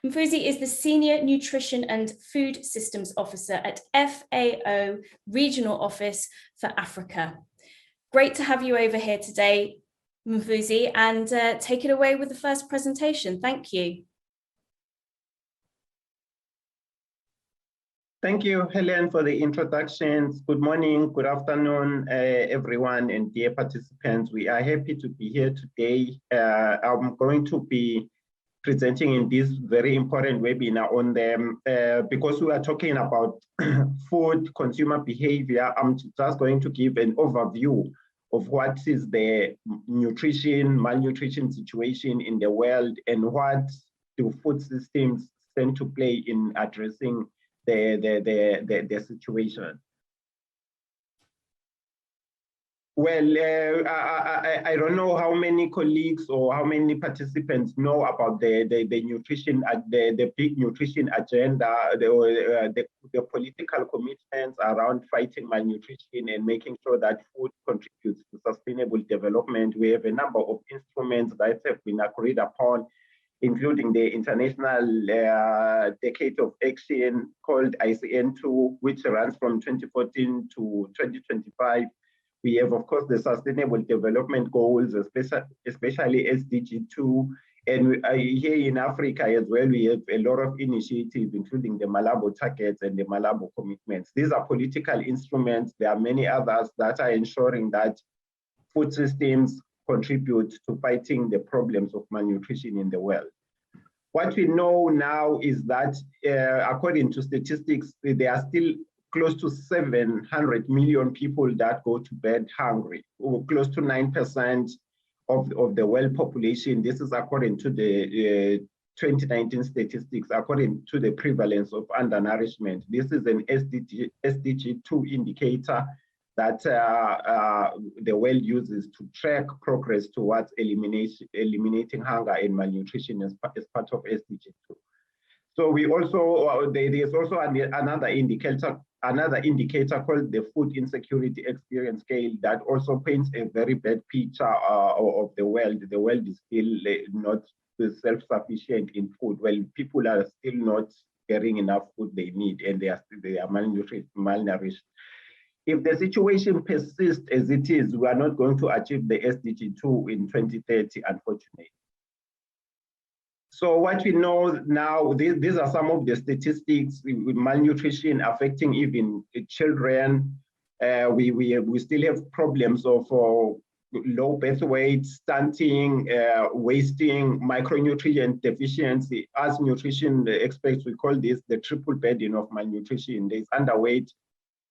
Mphumuzi is the Senior Nutrition and Food Systems Officer at FAO Regional Office for Africa. Great to have you over here today, Mphumuzi, and take it away with the first presentation. Thank you. Thank you, Helen, for the introductions. Good morning, good afternoon, everyone, and dear participants. We are happy to be here today. I'm going to be presenting in this very important webinar on them because we are talking about food consumer behavior. I'm just going to give an overview of what is the malnutrition situation in the world and what do food systems tend to play in addressing the situation. Well, I don't know how many colleagues or how many participants know about the nutrition, the big nutrition agenda, the political commitments around fighting malnutrition and making sure that food contributes to sustainable development. We have a number of instruments that have been agreed upon, including the International Decade of Action called ICN2, which runs from 2014 to 2025. We have, of course, the Sustainable Development Goals, especially SDG2. And here in Africa as well, we have a lot of initiatives, including the Malabo targets and the Malabo commitments. These are political instruments. There are many others that are ensuring that food systems contribute to fighting the problems of malnutrition in the world. What we know now is that, according to statistics, there are still close to 700 million people that go to bed hungry, or close to 9% of the world population. This is according to the 2019 statistics, according to the prevalence of undernourishment. This is an SDG2 indicator that the world uses to track progress towards eliminating hunger and malnutrition as part of SDG2. So we also, there's also another indicator called the Food Insecurity Experience Scale that also paints a very bad picture of the world. The world is still not self-sufficient in food. Well, people are still not getting enough food they need, and they are malnourished. If the situation persists as it is, we are not going to achieve the SDG2 in 2030, unfortunately. So what we know now, these are some of the statistics with malnutrition affecting even children. We still have problems of low birth weight, stunting, wasting, micronutrient deficiency. As nutrition experts, we call this the triple burden of malnutrition. There's underweight,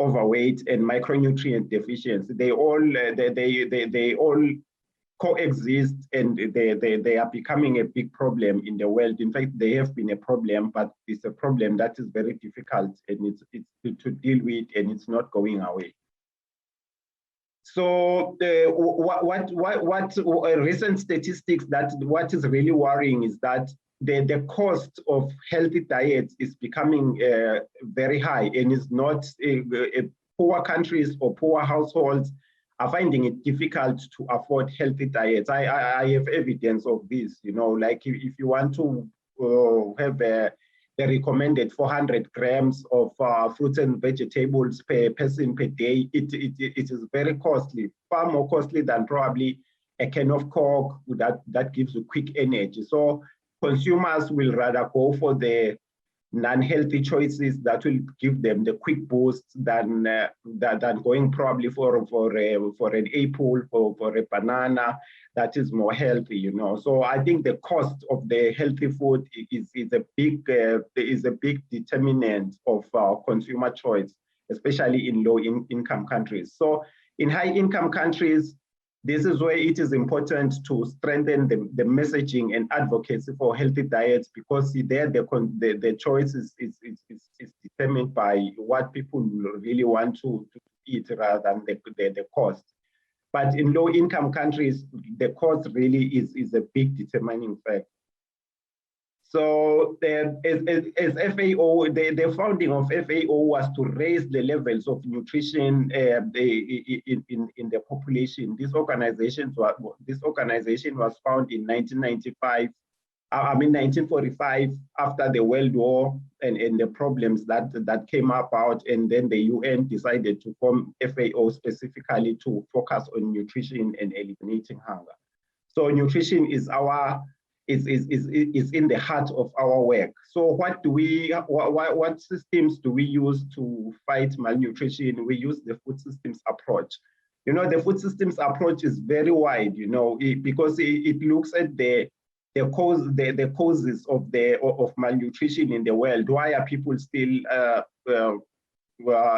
overweight, and micronutrient deficiency. They all coexist, and they are becoming a big problem in the world. In fact, they have been a problem, but it's a problem that is very difficult and it's to deal with, and it's not going away. So what recent statistics, what is really worrying is that the cost of healthy diets is becoming very high, and is not poor countries or poor households are finding it difficult to afford healthy diets. I have evidence of this, you know, like if you want to have the recommended 400 grams of fruits and vegetables per person per day, it is very costly, far more costly than probably a can of Coke that gives you quick energy. So consumers will rather go for the non-healthy choices that will give them the quick boost than going probably for an apple, for a banana that is more healthy, you know. So I think the cost of the healthy food is a big determinant of consumer choice, especially in low-income countries. So in high-income countries, this is where it is important to strengthen the messaging and advocacy for healthy diets, because there the choice is determined by what people really want to eat rather than the cost. But in low-income countries, the cost really is a big determining factor. So as FAO, the founding of FAO was to raise the levels of nutrition in the population. This organization was founded in 1995 I mean, 1945, after the World War and the problems that came about, and then the UN decided to form FAO specifically to focus on nutrition and eliminating hunger. So nutrition is in the heart of our work. So what systems do we use to fight malnutrition? We use the food systems approach. The food systems approach is very wide, because it looks at the causes of malnutrition in the world. Why are people still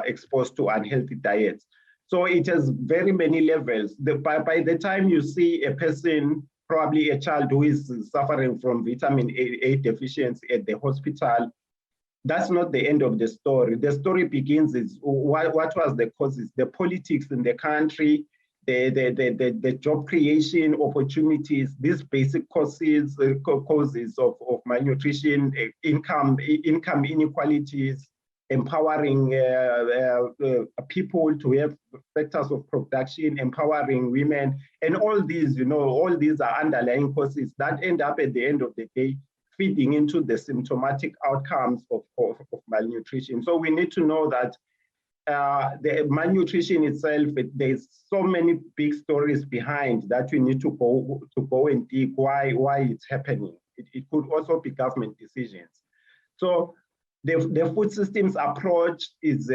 exposed to unhealthy diets? So it has very many levels. By the time you see a person, probably a child who is suffering from vitamin A deficiency at the hospital, that's not the end of the story. The story begins is what was the causes, the politics in the country, the job creation opportunities, these basic causes of malnutrition, income inequalities, empowering people to have sectors of production, empowering women, and all these are underlying causes that end up at the end of the day feeding into the symptomatic outcomes of malnutrition. So we need to know that the malnutrition itself, there's so many big stories behind that we need to go and dig why it's happening. It could also be government decisions. So the food systems approach is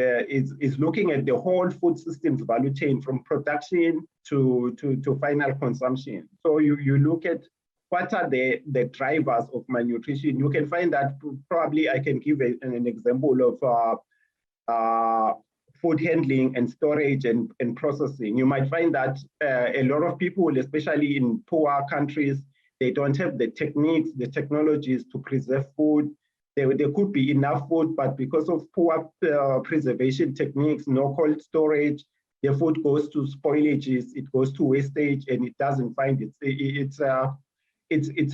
looking at the whole food systems value chain from production to final consumption. So you look at what are the drivers of malnutrition. You can find that probably I can give an example of food handling and storage and processing. You might find that a lot of people, especially in poor countries, they don't have the techniques, the technologies to preserve food. There could be enough food, but because of poor preservation techniques, no cold storage, the food goes to spoilages, it goes to wastage, and it doesn't find its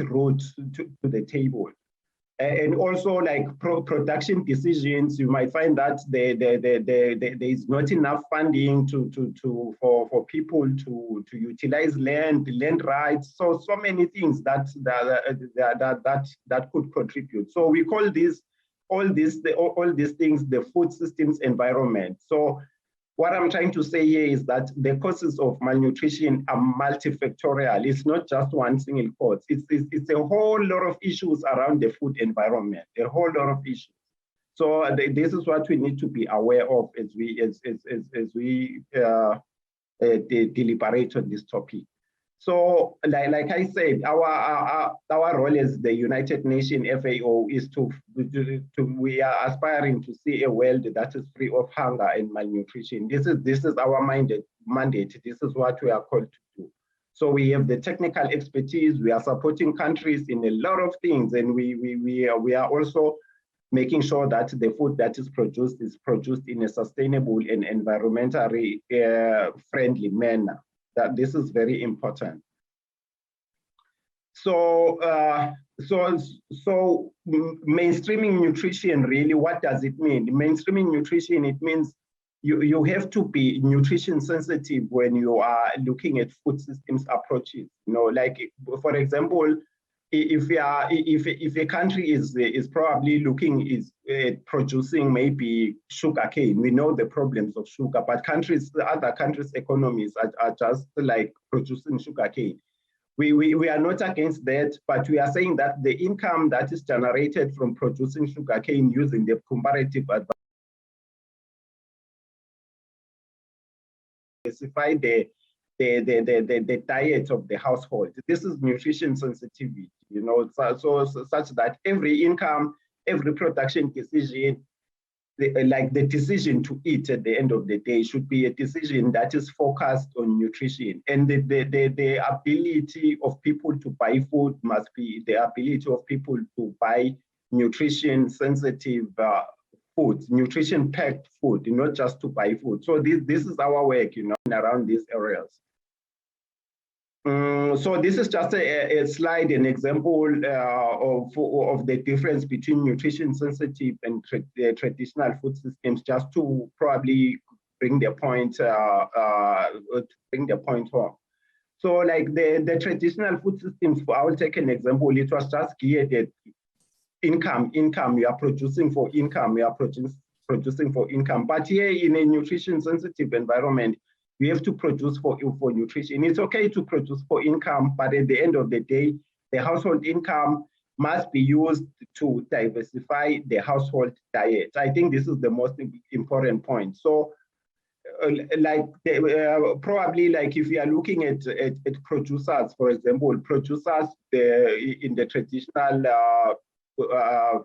route to the table. And also, like production decisions, you might find that there is not enough funding for people to utilize land rights. So many things that could contribute. So we call all these things the food systems environment. So what I'm trying to say here is that the causes of malnutrition are multifactorial. It's not just one single cause. It's a whole lot of issues around the food environment, a whole lot of issues. So this is what we need to be aware of as we deliberate on this topic. So, like I said, our role as the United Nations FAO is we are aspiring to see a world that is free of hunger and malnutrition. This is our mandate. This is what we are called to do. So we have the technical expertise. We are supporting countries in a lot of things, and we are also making sure that the food that is produced in a sustainable and environmentally friendly manner. That this is very important. So mainstreaming nutrition, really, what does it mean? Mainstreaming nutrition, it means you have to be nutrition sensitive when you are looking at food systems approaches. Like for example, if a country is probably looking at producing maybe sugarcane, we know the problems of sugar, but other countries' economies are just like producing sugarcane. We are not against that, but we are saying that the income that is generated from producing sugarcane using the comparative advantage specify the diet of the household. This is nutrition sensitivity, so such that every income, every production decision, like the decision to eat at the end of the day should be a decision that is focused on nutrition. And the ability of people to buy food must be the ability of people to buy nutrition sensitive foods, nutrition packed food, not just to buy food. So this is our work, around these areas. So this is just a slide, an example of the difference between nutrition sensitive and traditional food systems, just to probably bring the point home. So like the traditional food systems, I will take an example, it was just geared at income, we are producing for income, we are producing for income. But here in a nutrition sensitive environment, we have to produce for nutrition. It's okay to produce for income, but at the end of the day, the household income must be used to diversify the household diet. I think this is the most important point. So probably like if you are looking at producers, for example, producers in the traditional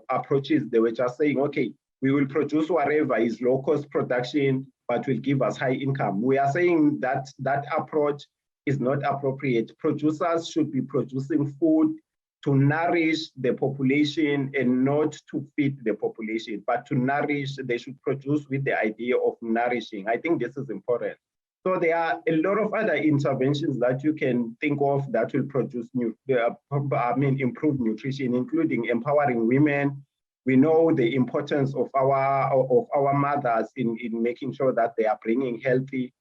approaches, they were just saying, okay, we will produce whatever is low cost production, but will give us high income. We are saying that that approach is not appropriate. Producers should be producing food to nourish the population and not to feed the population, but to nourish. They should produce with the idea of nourishing. I think this is important. So there are a lot of other interventions that you can think of that will produce improve nutrition, including empowering women. We know the importance of our mothers in making sure that they are bringing healthy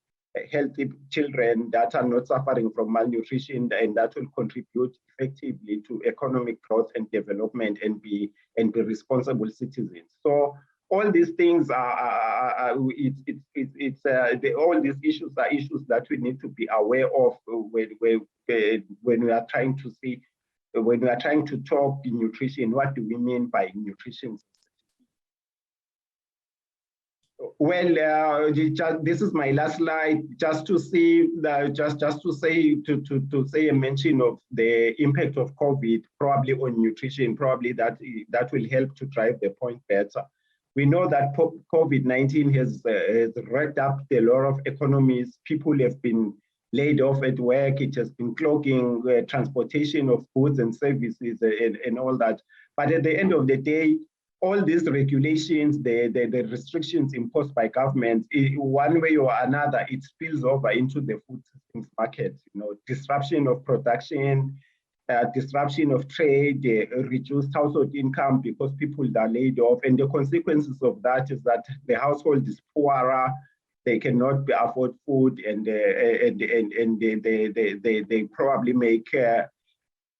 children that are not suffering from malnutrition, and that will contribute effectively to economic growth and development and be responsible citizens. So all these things all these issues are issues that we need to be aware of when we are trying to see, when we are trying to talk in nutrition. What do we mean by nutrition? Well, this is my last slide, just to see to say a mention of the impact of COVID probably on nutrition. Probably that will help to drive the point better. We know that COVID-19 has wrecked up a lot of economies. People have been laid off at work. It has been clogging transportation of goods and services and all that. But at the end of the day, all these regulations, the restrictions imposed by government, one way or another, it spills over into the food systems market. You know, disruption of production, disruption of trade, reduced household income because people are laid off, and the consequences of that is that the household is poorer, they cannot afford food, and they probably make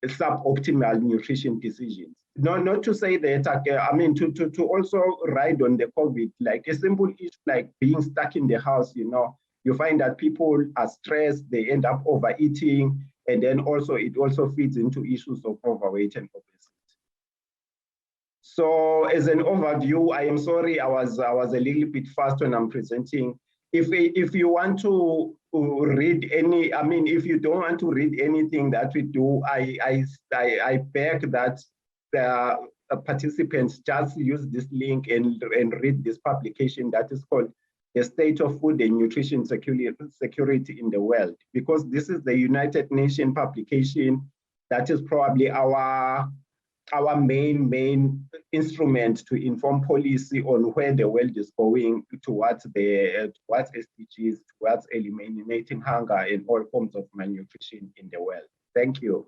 suboptimal nutrition decisions. Not to say that, to also ride on the COVID, like a simple issue like being stuck in the house, you know, you find that people are stressed, they end up overeating, and then also it also feeds into issues of overweight and obesity. So as an overview, I am sorry, I was a little bit fast when I'm presenting. If you want to read any, if you don't want to read anything that we do, I beg that the participants just use this link and read this publication that is called The State of Food and Nutrition Security in the World, because this is the United Nations publication that is probably our main instrument to inform policy on where the world is going towards SDGs, towards eliminating hunger and all forms of malnutrition in the world. Thank you.